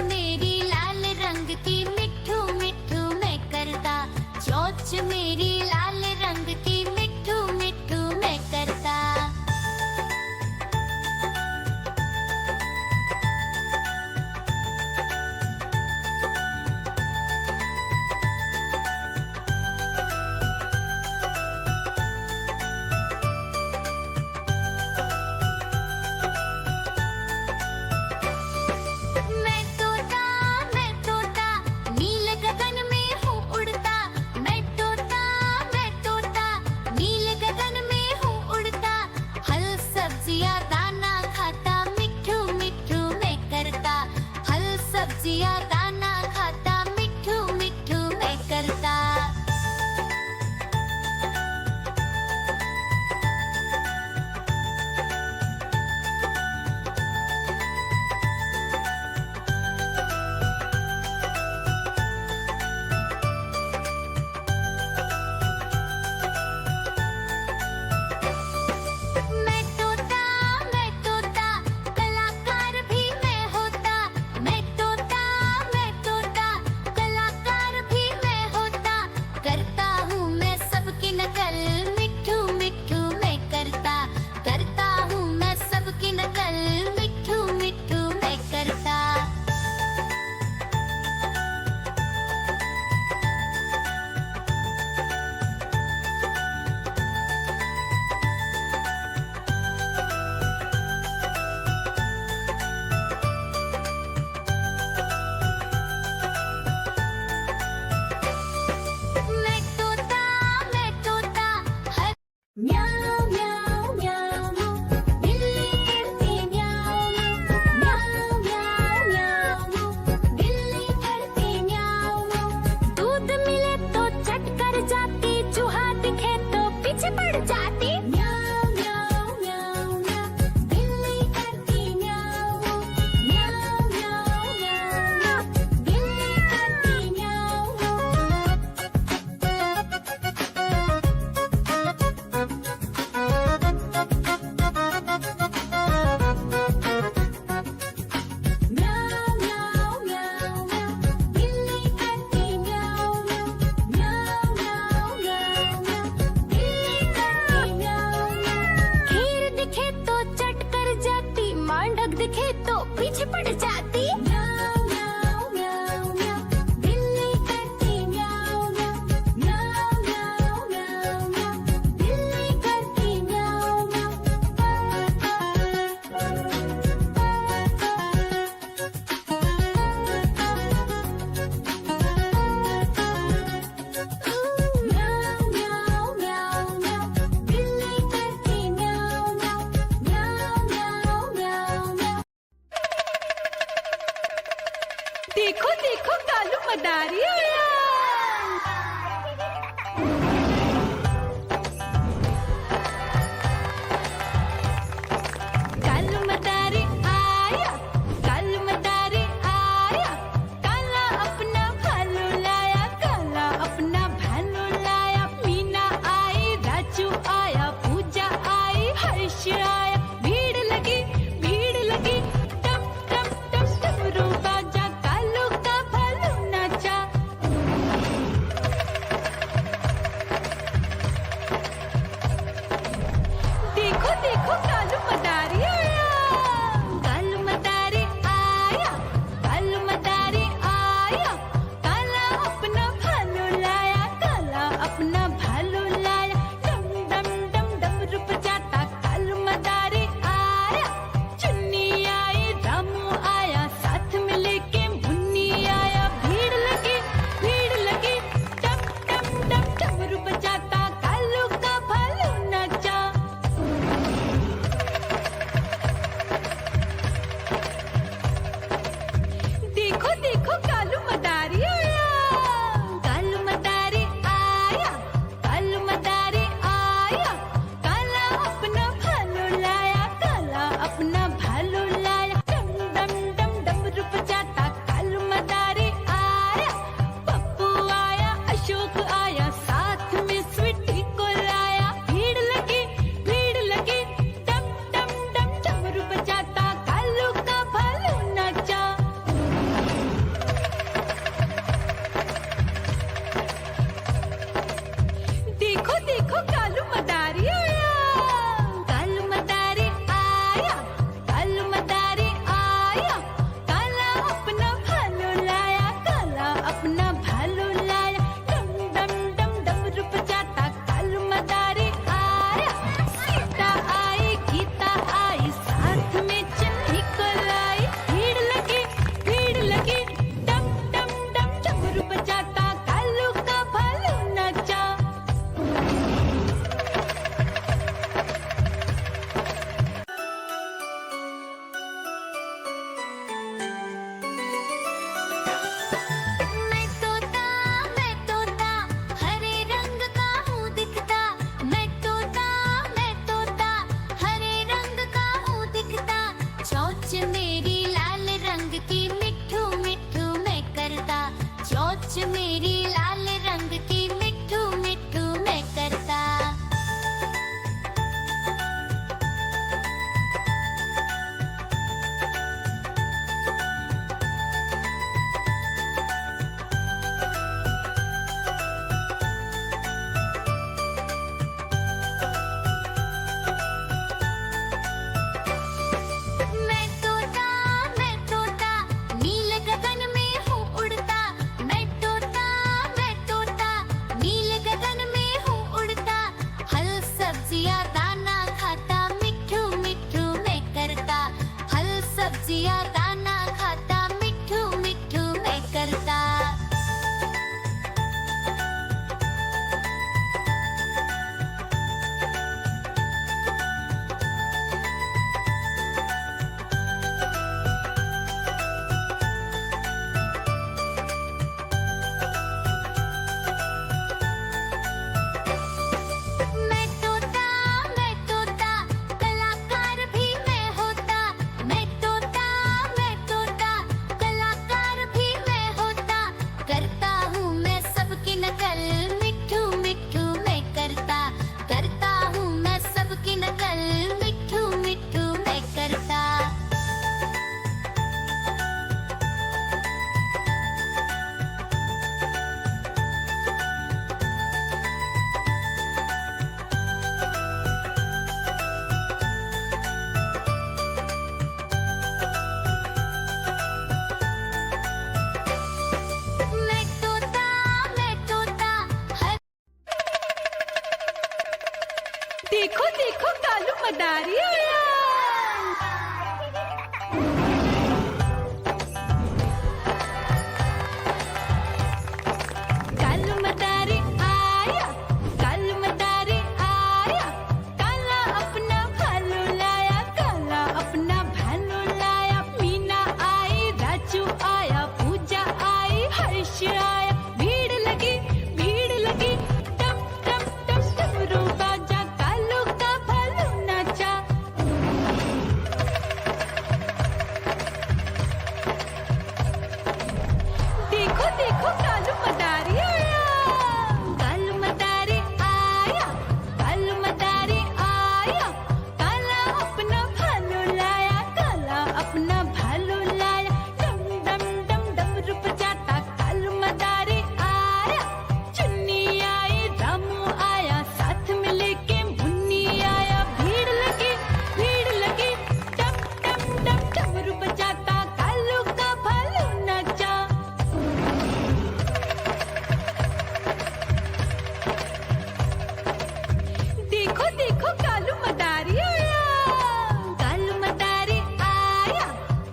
मेरी लाल रंग की मिठू मिठू मैं करता, चोंच मेरी लाल रंग की मिठू मिठू मैं करता। मैं तोता नील गगन में हूँ उड़ता, मैं तोता नील गगन में हूँ उड़ता। फल सब्जियाँ दाना खाता, मिठू मिठू मैं करता। फल सब्जियाँ दाना खाता, मिठू मिठू मैं करता। मैं तोता कलाकार भी मैं होता। मैं तोता कलाकार भी मैं होता। करता हूँ मैं सबकी नकल, मिठू मिठू मैं करता। करता हूँ मैं सबकी नकल, मिठू मिठू मैं करता। मैं तोता हर म्याऊं म्याऊं म्याऊं, बिल्ली करती म्याऊं म्याऊं म्याऊं म्याऊं, बिल्ली करती म्याऊं। दूध मिले तो चट कर जाती, चूहा दिखे तो पीछे पड़ जाती। म्याऊं म्याऊं म्याऊं म्याऊं, बिल्ली करती म्याऊं म्याऊं म्याऊं म्याऊं, बिल्ली करती म्याऊं। म्याऊं म्याऊं म्याऊं म्याऊं, बिल्ली करती म्याऊं म्याऊं म्याऊं म्याऊं म्याऊं, बिल्ली करती म्याऊं। खीर दिखे तो चट कर जाती, मांडक दिखे तो पीछे पड़ जाती। म्याऊं म्याऊं म्याऊं म्याऊं, बिल्ली करती म्याऊं म्याऊं म्याऊं म्याऊं म्याऊं म्याऊं, बिल्ली करती म्याऊं म्याऊं। म्याऊं म्याऊं म्याऊं म्याऊं, बिल्ली करती म्याऊं म्याऊं म्याऊं म्याऊं म्याऊं म्याऊं। देखो देखो कालू मदारी आया। कालू मदारी आया, कालू मदारी आया। काला अपना भालू लाया, काला अपना भालू लाया। मीना आई, राजू आया, पूजा आई, हर्ष आया। भीड़ लगी टप टप टप डमरू बाजा, कालू का भालू नाचा। चोंच मेरी लाल रंग की मिठू मिठू मैं करता, चोंच मेरी लाल रंग की मिठू मिठू मैं करता। मैं तोता नील गगन में हूँ उड़ता, मैं तोता नील गगन में हूँ उड़ता। फल सब्जियाँ दाना खाता, मिठू मिठू मैं करता, फल सब्जियाँ दाना खाता, मिठू मिठू मैं करता। मैं तोता कलाकार भी मैं होता, मैं तोता कलाकार भी मैं होता। करता हूँ मैं सबकी नकल, मिठू मिठू मैं करता हूँ मैं सबकी नकल, मिठू मिठू मैं करता। मैं तोता हर देखो देखो कालू मदारी आया। कालू मदारी आया, कालू मदारी आया, काला अपना भालू लाया, काला अपना भालू लाया। मीना आई, राजू आया, पूजा आई, हर्ष आया। भीड़ लगी टम टम टम डमरू बाजा, कालू का भालू नाचा। देखो देखो कालू मदारी आया, कालू मदारी आया, कालू मदारी आया, काला अपना भालू लाया, काला अपना भालू लाया। डम डम डम डमरू बजाता कालू मदारी आया। चुन्नी आई, रामू आया, साथ में लेके मुन्नी आया। भीड़ लगी टम टम टम डमरू बजाता कालू का भालू नाचा। देखो देखो कालू मदारी आया, कालू मदारी आया,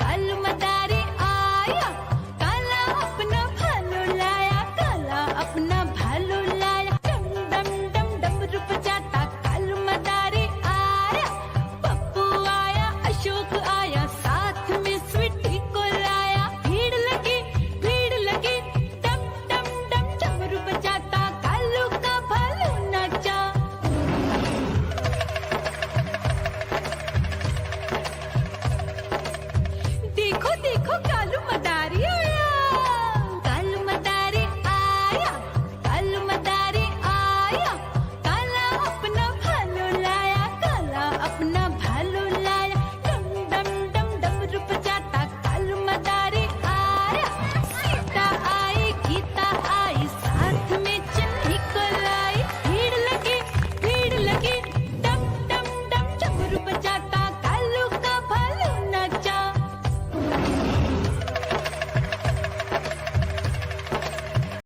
कालू मदारी आया, काला अपना भालू लाया, काला अपना भालू लाया। डम डम डम डमरू बजाता कालू मदारी आया। पप्पू आया, अशोक आया, साथ में स्वीटी को लाया। भीड़ लगी टम टम टम डमरू बजाता कालू का भालू नाचा। देखो देखो कालू मदारी